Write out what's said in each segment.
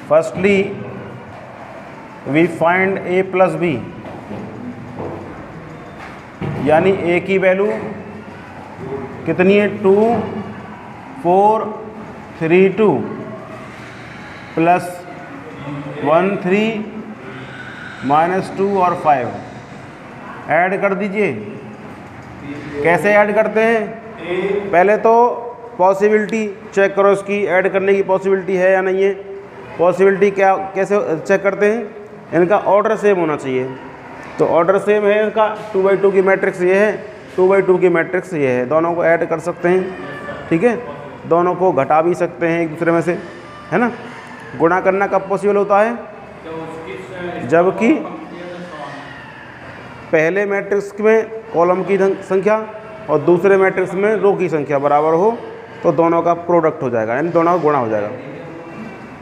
Firstly we find a plus B, यानी a की value कितनी है 2 4 3 2 प्लस 1 3 माइनस 2 और 5 ऐड कर दीजिए। कैसे ऐड करते हैं? पहले तो पॉसिबिलिटी चेक करो, इसकी ऐड करने की पॉसिबिलिटी है या नहीं है। पॉसिबिलिटी क्या कैसे चेक करते हैं? इनका ऑर्डर सेम होना चाहिए। तो ऑर्डर सेम है इनका, 2/2 की मैट्रिक्स ये है, 2/2 की मैट्रिक्स ये है। दोनों को ऐड कर सकते हैं, ठीक है। दोनों को घटा भी सकते हैं एक दूसरे में से, है ना। गुणा करना कब पॉसिबल होता है? जबकि पहले मैट्रिक्स में कॉलम की संख्या और दूसरे मैट्रिक्स में रो की संख्या बराबर हो, तो दोनों का प्रोडक्ट हो जाएगा, यानी दोनों का गुणा हो जाएगा।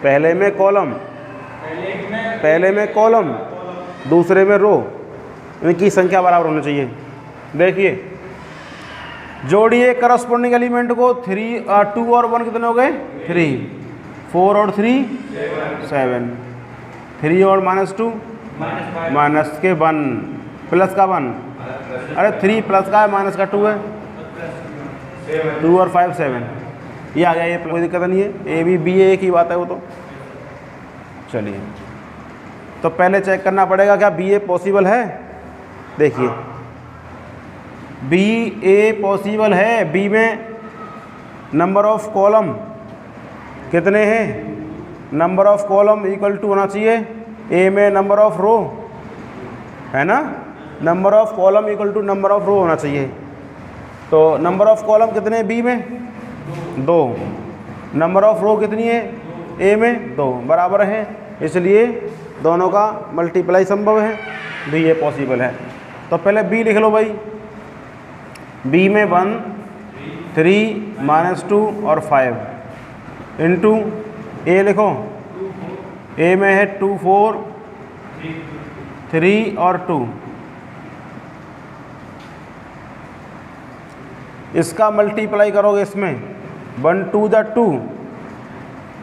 पहले में कॉलम दूसरे में रो, इनकी संख्या बराबर होनी चाहिए। देखिए, जोड़िए करस्पॉन्डिंग एलिमेंट को। 2 और 1 कितने हो गए? 3, 4 और 3 7, 3 और -2 माइनस के 1 प्लस का 1, अरे 3 प्लस का है माइनस का 2 है, 2 और 5 7, ये आ गया। ये कोई दिक्कत नहीं है, ए बी बी एक ही बात है वो तो। चलिए, तो पहले चेक करना पड़ेगा क्या बी ए पॉसिबल है। देखिए, बी ए पॉसिबल है। बी में नंबर ऑफ कॉलम कितने हैं? Number of column equal to होना चाहिए ए में नंबर ऑफ रो, है ना। Number of column equal to number of row होना चाहिए। तो नंबर ऑफ कॉलम कितने हैं बी में? 2। नंबर ऑफ रो कितनी है ए में? 2 बराबर है, इसलिए दोनों का मल्टीप्लाई संभव है, बी ए पॉसिबल है। तो पहले बी लिख लो भाई। बी में 1 3 -2 और 5 इंटू ए लिखो। ए में है 2 4 3 और 2, इसका मल्टीप्लाई करोगे इसमें 1 2 जा 2,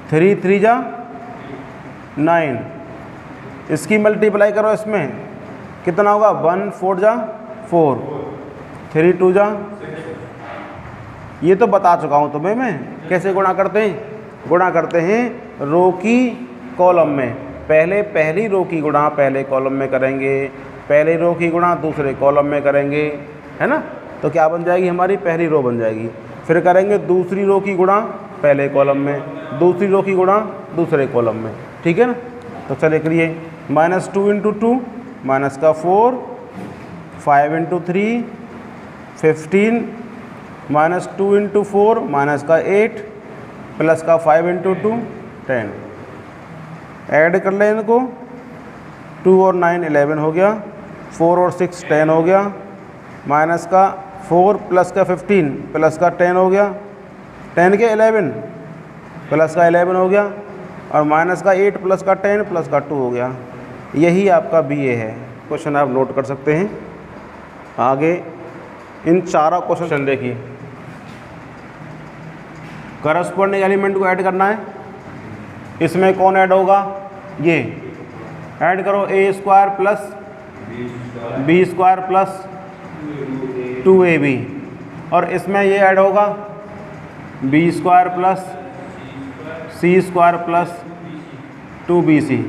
3 3 जा 9, इसकी मल्टीप्लाई करो इसमें कितना होगा? 1 4 जा 4, 3 2 जा, ये तो बता चुका हूँ तुम्हें मैं कैसे गुणा करते हैं। गुणा करते हैं रो की कॉलम में। पहले पहली रो की गुणा पहले कॉलम में करेंगे, पहली रो की गुणा दूसरे कॉलम में करेंगे, है ना। तो क्या बन जाएगी? हमारी पहली रो बन जाएगी। फिर करेंगे दूसरी रो की गुणा पहले कॉलम में, दूसरी रो की गुणा दूसरे कॉलम में, ठीक है ना। तो चलिए करिए। -2 × 2 माइनस का 4, 5 × 3 15, -2 × 4 माइनस का 8, प्लस का 5 × 2 10। ऐड कर लें इनको, 2 और 9 11 हो गया, 4 और 6 10 हो गया, माइनस का 4 प्लस का 15 प्लस का 10 हो गया, 10 के 11 प्लस का 11 हो गया, और माइनस का 8 प्लस का 10 प्लस का 2 हो गया। यही आपका बी ए है। क्वेश्चन आप नोट कर सकते हैं। आगे इन चारों क्वेश्चन देखिए। करस्पॉन्डिंग एलिमेंट को ऐड करना है। इसमें कौन ऐड होगा? ये ऐड करो, a² plus b² plus 2ab, और इसमें ये ऐड होगा b² plus c² plus 2bc।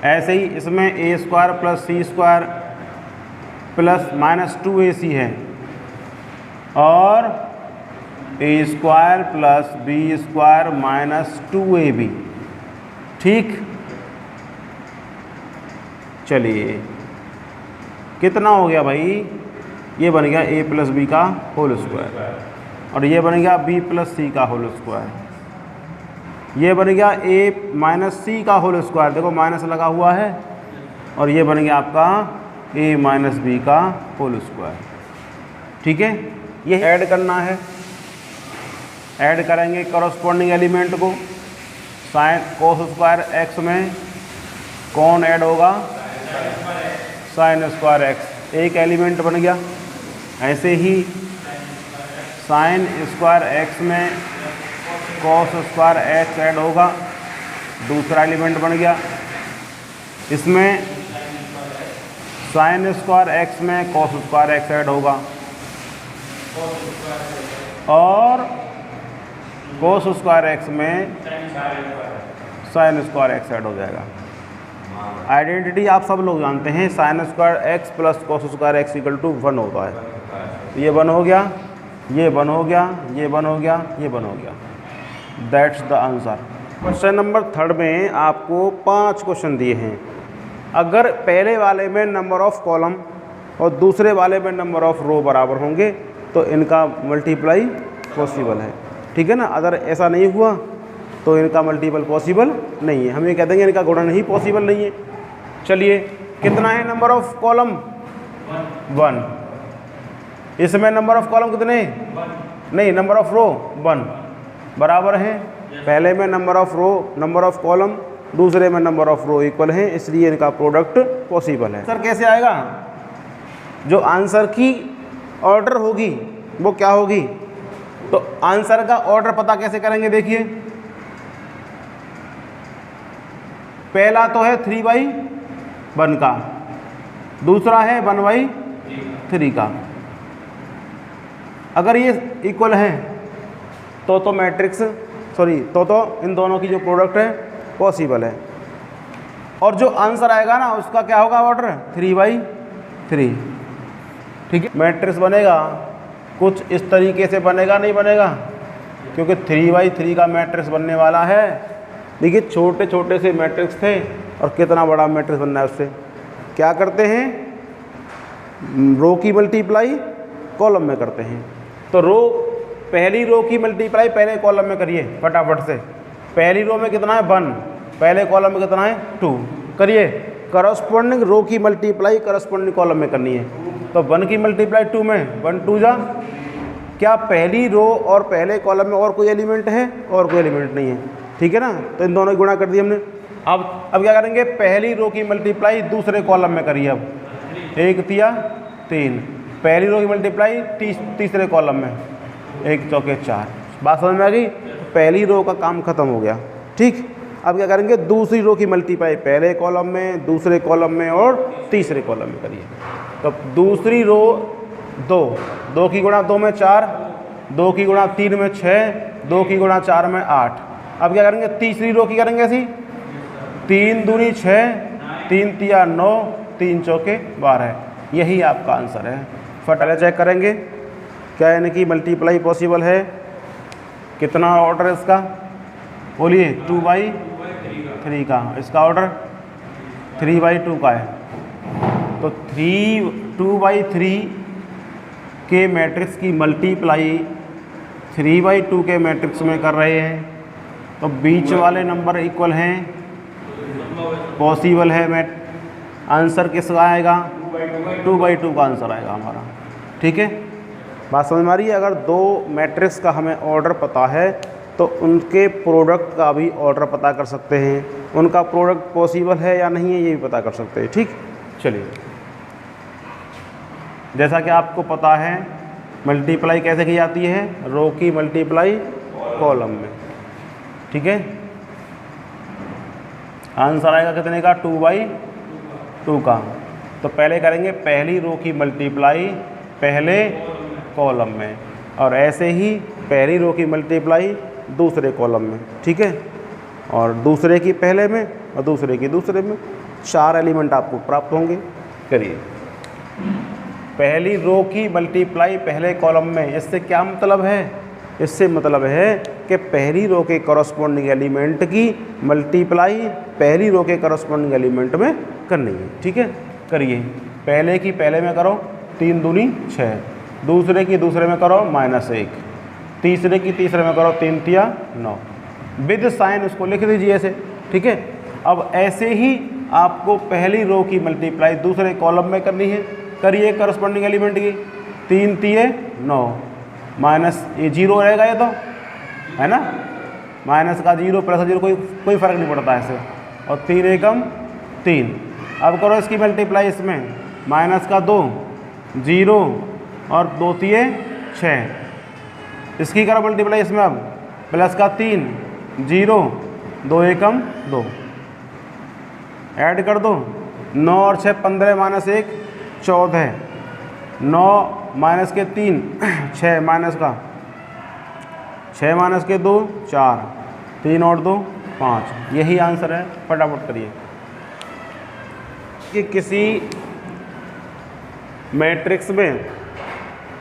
ऐसे ही इसमें a² plus c² plus -2ac है, और a² plus b² minus 2ab। ठीक, चलिए कितना हो गया भाई? ये बन गया a प्लस बी का होल स्क्वायर, और ये बन गया b प्लस सी का होल स्क्वायर, ये बन गया a माइनस सी का होल स्क्वायर, देखो माइनस लगा हुआ है, और ये बन गया आपका a माइनस बी का होल स्क्वायर। ठीक है, ये ऐड करना है। ऐड करेंगे करस्पॉन्डिंग एलिमेंट को। साइन कोस स्क्वायर एक्स में कौन ऐड होगा? साइन स्क्वायर एक्स, एक एलिमेंट बन गया। ऐसे ही साइन स्क्वायर एक्स में कॉस स्क्वायर एक्स ऐड होगा, दूसरा एलिमेंट बन गया। इसमें साइन स्क्वायर एक्स में कॉस स्क्वायर एक्स ऐड होगा और कॉस स्क्वायर एक्स में साइन स्क्वायर एक्स ऐड हो जाएगा। आइडेंटिटी आप सब लोग जानते हैं, sine square X plus cos square X equal to 1 होता है। तो ये 1 हो गया, ये 1 हो गया, ये 1 हो गया, ये 1 हो गया। That's the answer. Question number 3 में आपको 5 क्वेश्चन दिए हैं। अगर पहले वाले में नंबर ऑफ़ कॉलम और दूसरे वाले में नंबर ऑफ़ रो बराबर होंगे तो इनका मल्टीप्लाई पॉसिबल है, ठीक है ना। अगर ऐसा नहीं हुआ तो इनका मल्टीपल पॉसिबल नहीं है। हम ये कह देंगे इनका गुणन ही पॉसिबल नहीं है। चलिए, कितना है नंबर ऑफ़ कॉलम? 1। इसमें नंबर ऑफ़ कॉलम कितने? नहीं, नंबर ऑफ़ रो 1 बराबर है। पहले में number of row, number of column, दूसरे में नंबर ऑफ़ रो इक्वल है, इसलिए इनका प्रोडक्ट पॉसिबल है। सर कैसे आएगा? जो आंसर की ऑर्डर होगी वो क्या होगी? तो आंसर का ऑर्डर पता कैसे करेंगे? देखिए, पहला तो है 3/1 का, दूसरा है 1/3 का। अगर ये इक्वल है तो मैट्रिक्स तो इन दोनों की जो प्रोडक्ट है पॉसिबल है। और जो आंसर आएगा ना उसका क्या होगा ऑर्डर? 3/3, ठीक है। मैट्रिक्स बनेगा कुछ इस तरीके से बनेगा, नहीं बनेगा, क्योंकि 3/3 का मैट्रिक्स बनने वाला है। देखिए, छोटे छोटे से मैट्रिक्स थे और कितना बड़ा मैट्रिक्स बनना है उससे। क्या करते हैं? रो की मल्टीप्लाई कॉलम में करते हैं। तो पहली रो की मल्टीप्लाई पहले कॉलम में करिए फटाफट से। पहली रो में कितना है? 1, पहले कॉलम में कितना है? 2। करिए। करस्पॉन्डिंग रो की मल्टीप्लाई करस्पॉन्डिंग कॉलम में करनी है। तो 1 की मल्टीप्लाई 2 में, 1 2 जा। क्या पहली रो और पहले कॉलम में और कोई एलिमेंट है? और कोई एलिमेंट नहीं है, ठीक है ना। तो इन दोनों की गुणा कर दी हमने। अब क्या करेंगे? पहली रो की मल्टीप्लाई दूसरे कॉलम में करिए। अब 1 3 3, पहली रो की मल्टीप्लाई तीसरे कॉलम में, 1 4 4। बात समझ में आ गई? पहली रो का काम खत्म हो गया, ठीक। अब क्या करेंगे? दूसरी रो की मल्टीप्लाई पहले कॉलम में, दूसरे कॉलम में और तीसरे कॉलम में करिए। तो दूसरी रो 2 की गुणा 2 में 4, 2 की गुणा 3 में 6, 2 की गुणा 4 में 8। अब क्या करेंगे? तीसरी रो की करेंगे ऐसी, 3 दूनी 6, 3 तिया 9, 3 चौके 12। यही आपका आंसर है। फटाफट चेक करेंगे क्या इनकी मल्टीप्लाई पॉसिबल है। कितना ऑर्डर इसका? बोलिए। 2/3 का। इसका ऑर्डर 3/2 का है। तो 2/3 के मैट्रिक्स की मल्टीप्लाई 3/2 के मैट्रिक्स में कर रहे हैं, तो बीच वाले नंबर इक्वल हैं, पॉसिबल है। आंसर किसका आएगा? 2/2 का आंसर आएगा हमारा, ठीक है। बात समझ में आ रही है? अगर 2 मैट्रिक्स का हमें ऑर्डर पता है तो उनके प्रोडक्ट का भी ऑर्डर पता कर सकते हैं। उनका प्रोडक्ट पॉसिबल है या नहीं है ये भी पता कर सकते हैं, ठीक। चलिए, जैसा कि आपको पता है मल्टीप्लाई कैसे की जाती है? रो की मल्टीप्लाई कॉलम में, ठीक है। आंसर आएगा कितने का? 2/2 का। तो पहले करेंगे पहली रो की मल्टीप्लाई पहले कॉलम में, और ऐसे ही पहली रो की मल्टीप्लाई दूसरे कॉलम में, ठीक है। और दूसरे की पहले में और दूसरे की दूसरे में। 4 एलिमेंट आपको प्राप्त होंगे। करिए। पहली रो की मल्टीप्लाई पहले कॉलम में, इससे क्या मतलब है? इससे मतलब है कि पहली रो के करस्पॉन्डिंग एलिमेंट की मल्टीप्लाई पहली रो के करस्पॉन्डिंग एलिमेंट में करनी है, ठीक है। करिए। पहले की पहले में करो 3 दूनी 6, दूसरे की दूसरे में करो -1, तीसरे की तीसरे में करो 3 तिया 9। विद साइन उसको लिख दीजिए ऐसे, ठीक है। अब ऐसे ही आपको पहली रो की मल्टीप्लाई दूसरे कॉलम में करनी है। करिए करस्पॉन्डिंग एलिमेंट की। 3 तिये 9, माइनस ये 0 रहेगा, ये तो है ना, माइनस का 0 प्लस का 0 कोई फ़र्क नहीं पड़ता ऐसे। और 3 एकम 3। अब करो इसकी मल्टीप्लाई इसमें, माइनस का 2 0 और 2 तिये 6। इसकी करो मल्टीप्लाई इसमें, अब प्लस का 3 0 2 एकम 2, ऐड कर दो 9 और 6 15 माइनस 1 14, 9 माइनस के 3 6 माइनस का 6 माइनस के 2 4, 3 और 2 5, यही आंसर है। फटाफट करिए कि किसी मैट्रिक्स में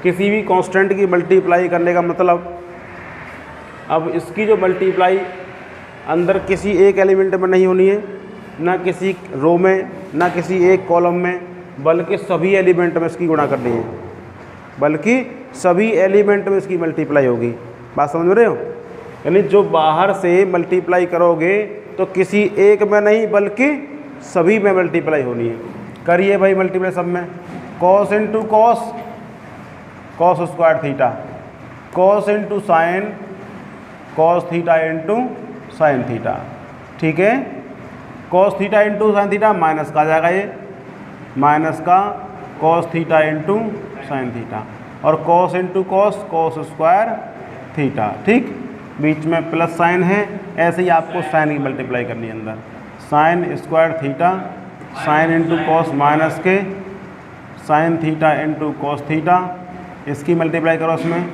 किसी भी कांस्टेंट की मल्टीप्लाई करने का मतलब, अब इसकी जो मल्टीप्लाई अंदर किसी एक एलिमेंट में नहीं होनी है, ना किसी रो में, ना किसी एक कॉलम में, बल्कि सभी एलिमेंट में इसकी गुणा करनी है, बल्कि सभी एलिमेंट में इसकी मल्टीप्लाई होगी। बात समझ रहे हो? यानी जो बाहर से मल्टीप्लाई करोगे तो किसी एक में नहीं बल्कि सभी में मल्टीप्लाई होनी है। करिए भाई मल्टीप्लाई सब में। Cos into cos, cos square theta, cos into sine, cos theta into sine theta. ठीक है, cos theta into sine theta minus का आ जाएगा, ये माइनस का cos theta into sine theta, और cos into cos, cos square theta. ठीक, बीच में प्लस साइन है, ऐसे ही आपको साइन की मल्टीप्लाई करनी है अंदर। Sine square theta, sine into cos minus के, sine theta into cos theta, इसकी मल्टीप्लाई करो इसमें,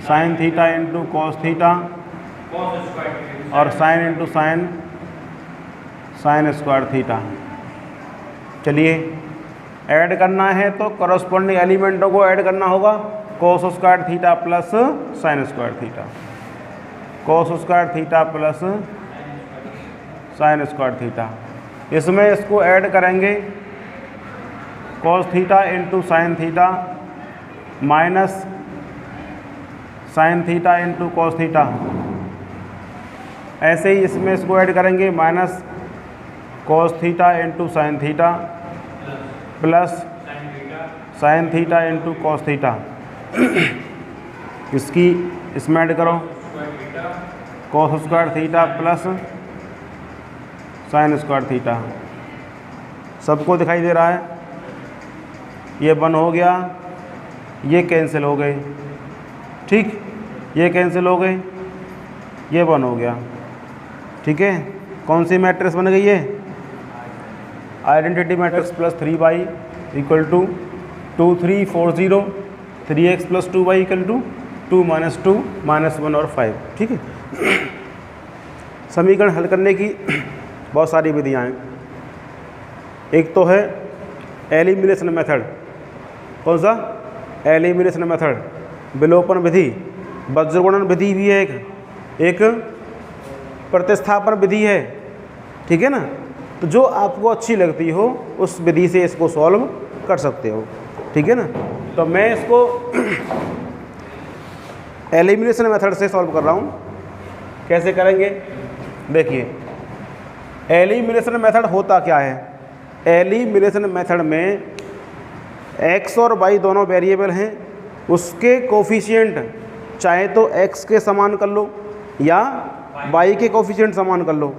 sine theta into cos theta, और sine into sine, sine square theta. चलिए ऐड करना है तो करस्पॉन्डिंग एलिमेंटों को ऐड करना होगा। Cos square theta plus sine square theta, cos square theta plus sine square theta. इसमें इसको ऐड करेंगे, cos theta into sine theta minus sine theta into cos theta. ऐसे ही इसमें इसको ऐड करेंगे, minus cos theta into sine theta plus sign theta into cos theta. इसकी इसमें add करो, cos square theta plus sine square theta. सबको दिखाई दे रहा है? ये 1 हो गया, ये कैंसिल हो गए। ठीक, ये कैंसिल हो गए, ये 1 हो गया। ठीक है, कौन सी मैट्रिक्स बन गई है? Identity matrix plus 3y equal to 2 3 4 0, 3x plus 2y equal to 2 minus 2 minus 1 और 5। ठीक है, समीकरण हल करने की बहुत सारी विधियाँ हैं। एक तो है एलिमिनेशन मेथड। कौन सा? एलिमिनेशन मेथड, विलोपन विधि, वज्रगुणन विधि भी है, एक प्रतिस्थापन विधि है। ठीक है ना, तो जो आपको अच्छी लगती हो उस विधि से इसको सॉल्व कर सकते हो। ठीक है ना, तो मैं इसको एलिमिनेशन मेथड से सॉल्व कर रहा हूँ। कैसे करेंगे देखिए। एलिमिनेशन मेथड होता क्या है? एलिमिनेशन मेथड में x और y दोनों वेरिएबल हैं, उसके कोफिशिएंट चाहे तो x के समान कर लो या y के कोफिशिएंट समान कर लो।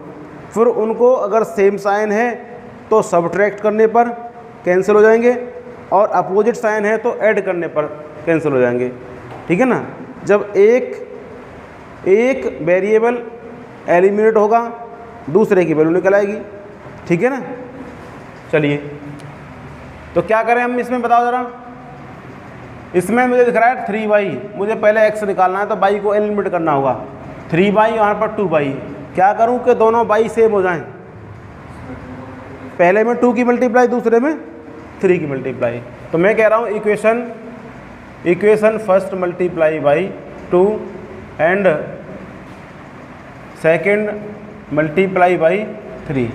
फिर उनको अगर सेम साइन है तो सब्ट्रैक्ट करने पर कैंसिल हो जाएंगे, और अपोजिट साइन है तो ऐड करने पर कैंसिल हो जाएंगे। ठीक है ना, जब एक वेरिएबल एलिमिनेट होगा दूसरे की वैल्यू निकल आएगी। ठीक है ना, चलिए तो क्या करें हम इसमें, बताओ ज़रा। इसमें मुझे दिख रहा है 3y, मुझे पहले x निकालना है तो y को एलिमिनेट करना होगा। 3y यहाँ पर 2y, क्या करूँ कि दोनों y सेम हो जाएं। पहले में 2 की मल्टीप्लाई, दूसरे में 3 की मल्टीप्लाई। तो मैं कह रहा हूँ equation first multiply by 2 and second multiply by 3।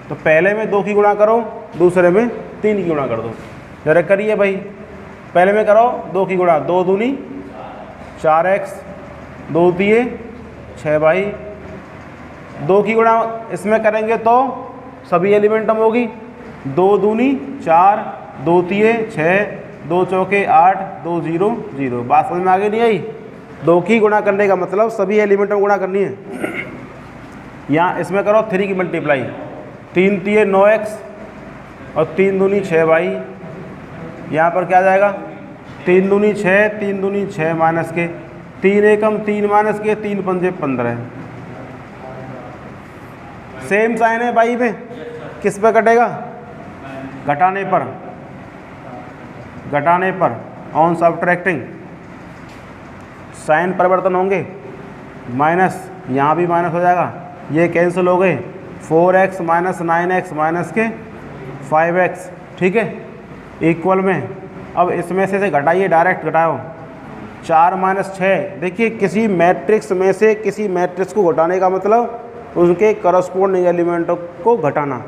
तो पहले में 2 की गुणा करो, दूसरे में 3 की गुणा कर दो। जरा करिए भाई, पहले में करो 2 की गुणा, 2 दूनी 4x, 2 दिए 6y। 2 की गुणा इसमें करेंगे तो सभी एलिमेंट में होगी, 2 दूनी 4, 2 तिये 6, 2 चौके 8, 2 0 0। बात समझ में आगे नहीं आई? 2 की गुणा करने का मतलब सभी एलिमेंट में गुणा करनी है। यहाँ इसमें करो 3 की मल्टीप्लाई, 3 तिये 9x और 3 दूनी 6y। यहाँ पर क्या जाएगा? 3 दूनी 6, 3 दूनी 6 माइनस के, 3 एकम 3 माइनस के, 3 पंजे 15। सेम साइन है बाई पे, किस पे कटेगा? घटाने पर, घटाने पर ऑन सब्ट्रैक्टिंग साइन परिवर्तन होंगे, माइनस, यहाँ भी माइनस हो जाएगा, ये कैंसिल हो गए, 4x माइनस 9x माइनस के 5x, ठीक है, इक्वल में। अब इसमें से घटाइए, डायरेक्ट घटाओ, 4 माइनस 6। देखिए किसी मैट्रिक्स में से किसी मैट्रिक्स को घटाने का मतलब उसके करस्पोंडिंग एलिमेंटों को घटाना,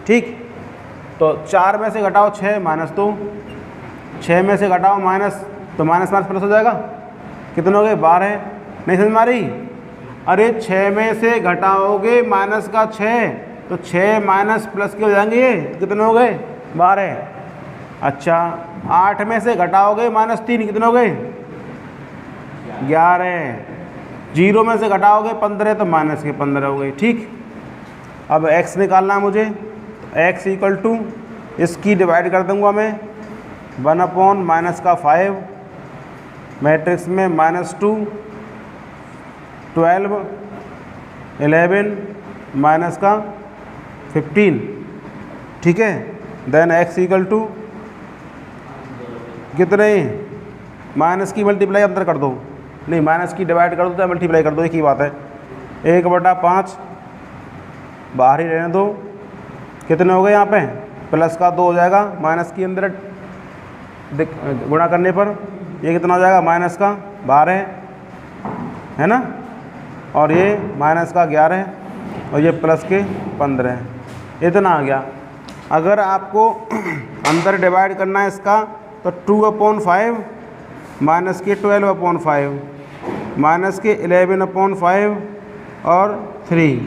ठीक। तो 4 में से घटाओ 6 माइनस 2, 6 में से घटाओ माइनस, तो माइनस माइनस प्लस हो जाएगा, कितने हो गए? 12। नहीं समझ में आ रही? अरे 6 में से घटाओगे माइनस का 6, तो 6 माइनस प्लस के हो जाएंगे, ये कितने हो गए? 12। अच्छा 8 में से घटाओगे माइनस 3, कितने हो गए? 11। 0 में से घटाओगे 15, तो माइनस के 15 हो गए, ठीक। अब x निकालना है मुझे, तो x इक्वल टू, इसकी डिवाइड कर दूंगा मैं 1 अपॉन माइनस का 5, मैट्रिक्स में -2, 12, 11 माइनस का 15, ठीक है। देन x इक्वल टू कितने? माइनस की मल्टीप्लाई अंदर कर दो, नहीं माइनस की डिवाइड कर दो तो मल्टीप्लाई कर दो, एक ही बात है। 1/5 बाहर ही रहने दो, कितने हो गए यहाँ पे? प्लस का 2 हो जाएगा, माइनस की अंदर गुणा करने पर ये कितना हो जाएगा? माइनस का 12 है ना, और ये माइनस का 11 और ये प्लस के 15, इतना आ गया। अगर आपको अंदर डिवाइड करना है इसका, तो 2/5 माइनस के 12/5 माइनस के 11/5 और 3,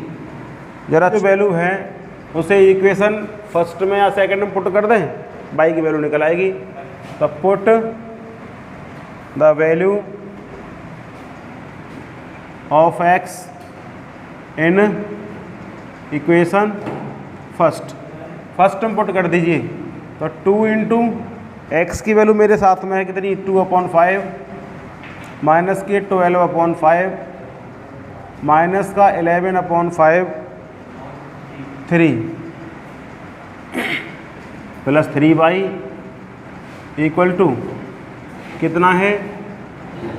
ज़रा जो वैल्यू है उसे इक्वेशन फर्स्ट में या सेकंड में पुट कर दें, बाई की वैल्यू निकल आएगी। तो put the value of x in equation first में पुट कर दीजिए। तो 2 इंटू एक्स की वैल्यू मेरे साथ में है कितनी? 2/5 माइनस के 12/5 माइनस का 11/5 3 प्लस 3 इक्वल टू कितना है?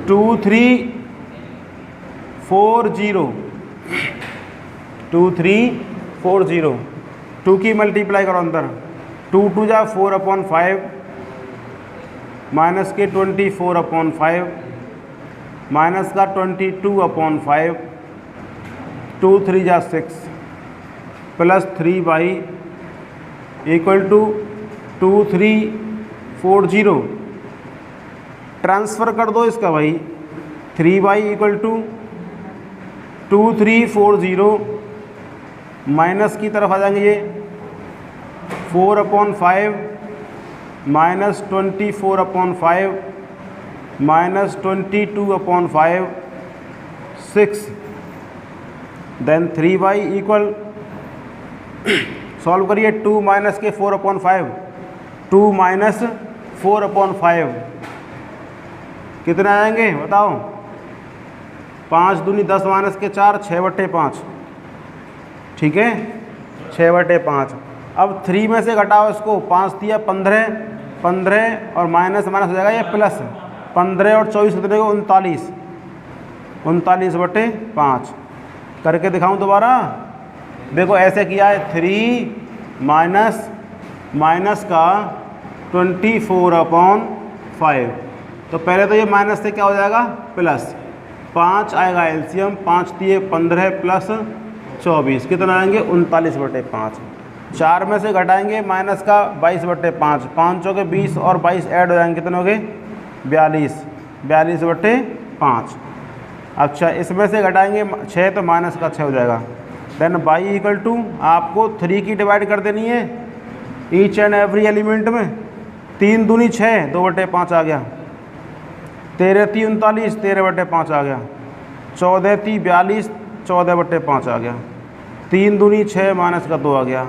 2340 2340। 2 की मल्टीप्लाई करो अंदर, 2 2 जा 4/5 माइनस के 24/5 माइनस का 22/5 2 3 जा 6 प्लस 3 इक्वल टू 2340। ट्रांसफ़र कर दो इसका भाई, 3 इक्वल टू 2340 माइनस की तरफ आ जाएंगे ये 4/5 minus 24/5 minus 22/5 6, then 3 equal, solve करिए, 2 माइनस के 4/5 2 माइनस 4/5 कितने आएंगे बताओ? 5 दूनी 10 माइनस के 4 6/5, ठीक है, 6/5। अब 3 में से घटाओ इसको, 5 दिया 15 और माइनस माइनस हो जाएगा ये प्लस, 15 और 24 कितने को? 39/5 करके दिखाऊं दोबारा? देखो ऐसे किया है, 3 माइनस का 24/5, तो पहले तो ये माइनस से क्या हो जाएगा? प्लस 5 आएगा एलसीएम, 5 दिए 15 प्लस 24 कितना आएंगे? 39/5। 4 में से घटाएंगे माइनस का 22/5, 5 हो गए 20 और 22 ऐड हो जाएंगे, कितने हो गए? 42/5। अच्छा इसमें से घटाएंगे 6 तो माइनस का 6 हो जाएगा। देन बाई इक्वल टू आपको 3 की डिवाइड कर देनी है ईच एंड एवरी एलिमेंट में। 3 दूनी 6 2/5 आ गया, 13 3 39 13/5 आ गया, 14 3 42 14/5 आ गया, 3 दूनी 6 माइनस का 2 आ गया।